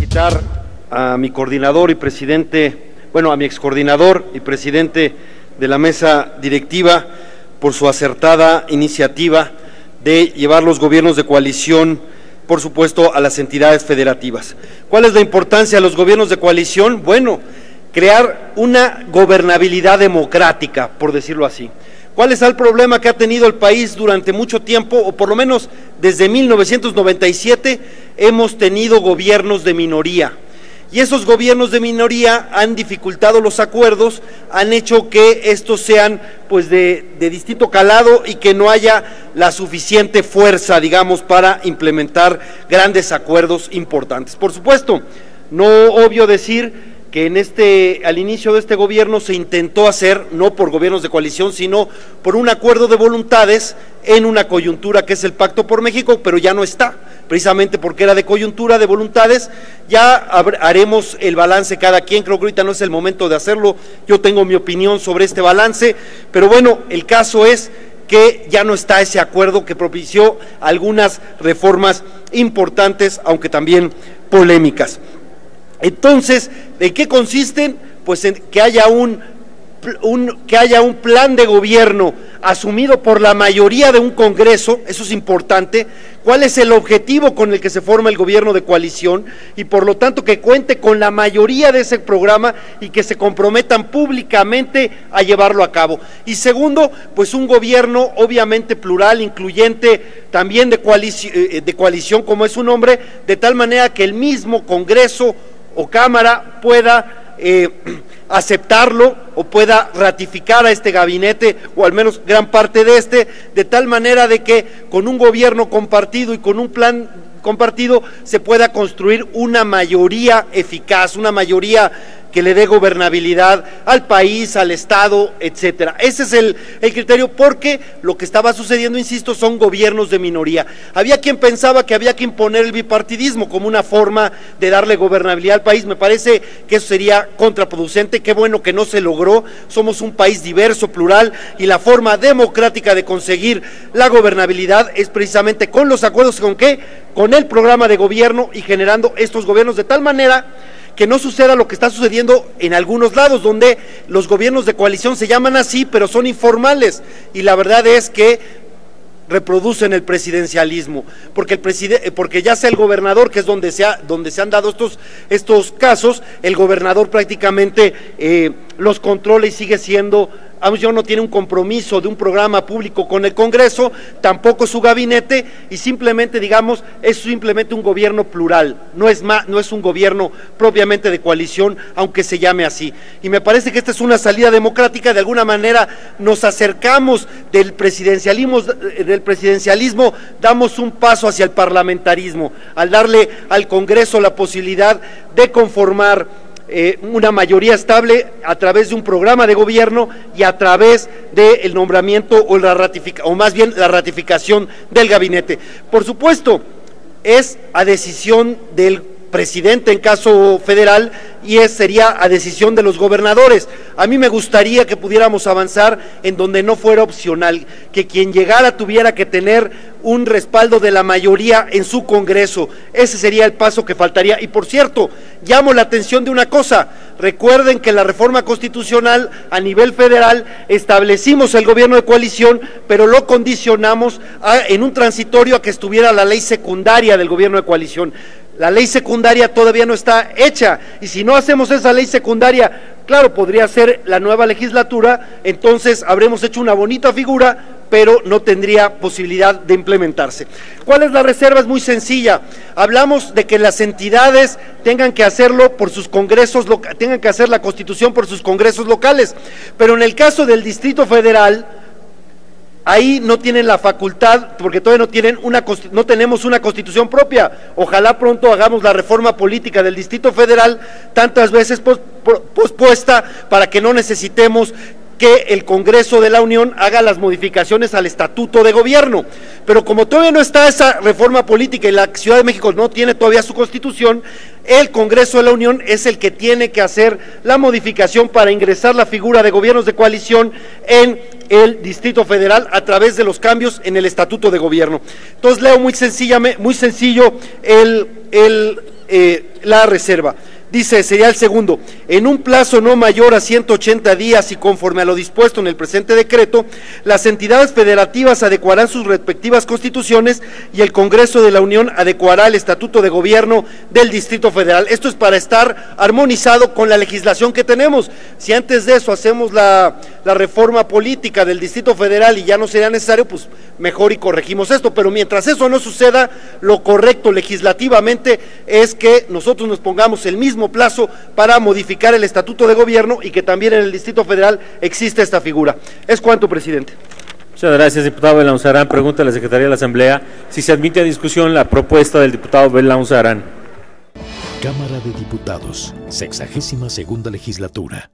felicitar a mi coordinador y presidente, bueno, a mi excoordinador y presidente de la mesa directiva por su acertada iniciativa de llevar los gobiernos de coalición, por supuesto, a las entidades federativas. ¿Cuál es la importancia de los gobiernos de coalición? Bueno, crear una gobernabilidad democrática, por decirlo así. ¿Cuál es el problema que ha tenido el país durante mucho tiempo, o por lo menos desde 1997, hemos tenido gobiernos de minoría? Y esos gobiernos de minoría han dificultado los acuerdos, han hecho que estos sean pues de distinto calado y que no haya la suficiente fuerza, digamos, para implementar grandes acuerdos importantes. Por supuesto, no obvio decir que al inicio de este gobierno se intentó hacer, no por gobiernos de coalición, sino por un acuerdo de voluntades en una coyuntura que es el Pacto por México, pero ya no está, precisamente porque era de coyuntura, de voluntades. Ya haremos el balance cada quien, creo que ahorita no es el momento de hacerlo, yo tengo mi opinión sobre este balance, pero bueno, el caso es que ya no está ese acuerdo que propició algunas reformas importantes, aunque también polémicas. Entonces, ¿en qué consisten? Pues en que haya un plan de gobierno asumido por la mayoría de un Congreso, eso es importante. ¿Cuál es el objetivo con el que se forma el gobierno de coalición? Y por lo tanto que cuente con la mayoría de ese programa y que se comprometan públicamente a llevarlo a cabo. Y segundo, pues un gobierno obviamente plural, incluyente, también de coalición como es su nombre, de tal manera que el mismo Congreso o Cámara pueda aceptarlo o pueda ratificar a este gabinete, o al menos gran parte de tal manera de que con un gobierno compartido y con un plan compartido se pueda construir una mayoría eficaz, una mayoría que le dé gobernabilidad al país, al Estado, etcétera. Ese es el criterio, porque lo que estaba sucediendo, insisto, son gobiernos de minoría. Había quien pensaba que había que imponer el bipartidismo como una forma de darle gobernabilidad al país. Me parece que eso sería contraproducente. Qué bueno que no se logró. Somos un país diverso, plural, y la forma democrática de conseguir la gobernabilidad es precisamente con los acuerdos. ¿Con qué? Con el programa de gobierno y generando estos gobiernos de tal manera que no suceda lo que está sucediendo en algunos lados, donde los gobiernos de coalición se llaman así, pero son informales, y la verdad es que reproducen el presidencialismo, porque ya sea el gobernador, que es donde se han dado estos casos, el gobernador prácticamente los controla y sigue siendo, no tiene un compromiso de un programa público con el Congreso, tampoco su gabinete, y simplemente, digamos, es simplemente un gobierno plural, no es un gobierno propiamente de coalición, aunque se llame así. Y me parece que esta es una salida democrática. De alguna manera nos acercamos del presidencialismo, damos un paso hacia el parlamentarismo, al darle al Congreso la posibilidad de conformar una mayoría estable a través de un programa de gobierno y a través del nombramiento o más bien la ratificación del gabinete. Por supuesto, es a decisión del presidente en caso federal, y sería a decisión de los gobernadores. A mí me gustaría que pudiéramos avanzar en donde no fuera opcional, que quien llegara tuviera que tener un respaldo de la mayoría en su Congreso. Ese sería el paso que faltaría. Y por cierto, llamo la atención de una cosa: recuerden que la reforma constitucional a nivel federal establecimos el gobierno de coalición, pero lo condicionamos en un transitorio a que estuviera la ley secundaria del gobierno de coalición. La ley secundaria todavía no está hecha, y si no hacemos esa ley secundaria, claro, podría ser la nueva legislatura, entonces habremos hecho una bonita figura, pero no tendría posibilidad de implementarse. ¿Cuál es la reserva? Es muy sencilla. Hablamos de que las entidades tengan que hacerlo por sus congresos, tengan que hacer la Constitución por sus congresos locales, pero en el caso del Distrito Federal, ahí no tienen la facultad, porque todavía no tenemos una constitución propia. Ojalá pronto hagamos la reforma política del Distrito Federal, tantas veces pospuesta, para que no necesitemos que el Congreso de la Unión haga las modificaciones al Estatuto de Gobierno. Pero como todavía no está esa reforma política y la Ciudad de México no tiene todavía su Constitución, el Congreso de la Unión es el que tiene que hacer la modificación para ingresar la figura de gobiernos de coalición en el Distrito Federal a través de los cambios en el Estatuto de Gobierno. Entonces leo muy sencillo la reserva. Dice, sería el segundo, en un plazo no mayor a 180 días y conforme a lo dispuesto en el presente decreto, las entidades federativas adecuarán sus respectivas constituciones y el Congreso de la Unión adecuará el Estatuto de Gobierno del Distrito Federal. Esto es para estar armonizado con la legislación que tenemos. Si antes de eso hacemos la reforma política del Distrito Federal y ya no sería necesario, pues mejor y corregimos esto, pero mientras eso no suceda, lo correcto legislativamente es que nosotros nos pongamos el mismo plazo para modificar el Estatuto de Gobierno y que también en el Distrito Federal existe esta figura. Es cuanto, presidente. Muchas gracias, diputado Belaunce. Pregunta a la Secretaría de la Asamblea si se admite a discusión la propuesta del diputado Belaunce. Cámara de Diputados, 62ª legislatura.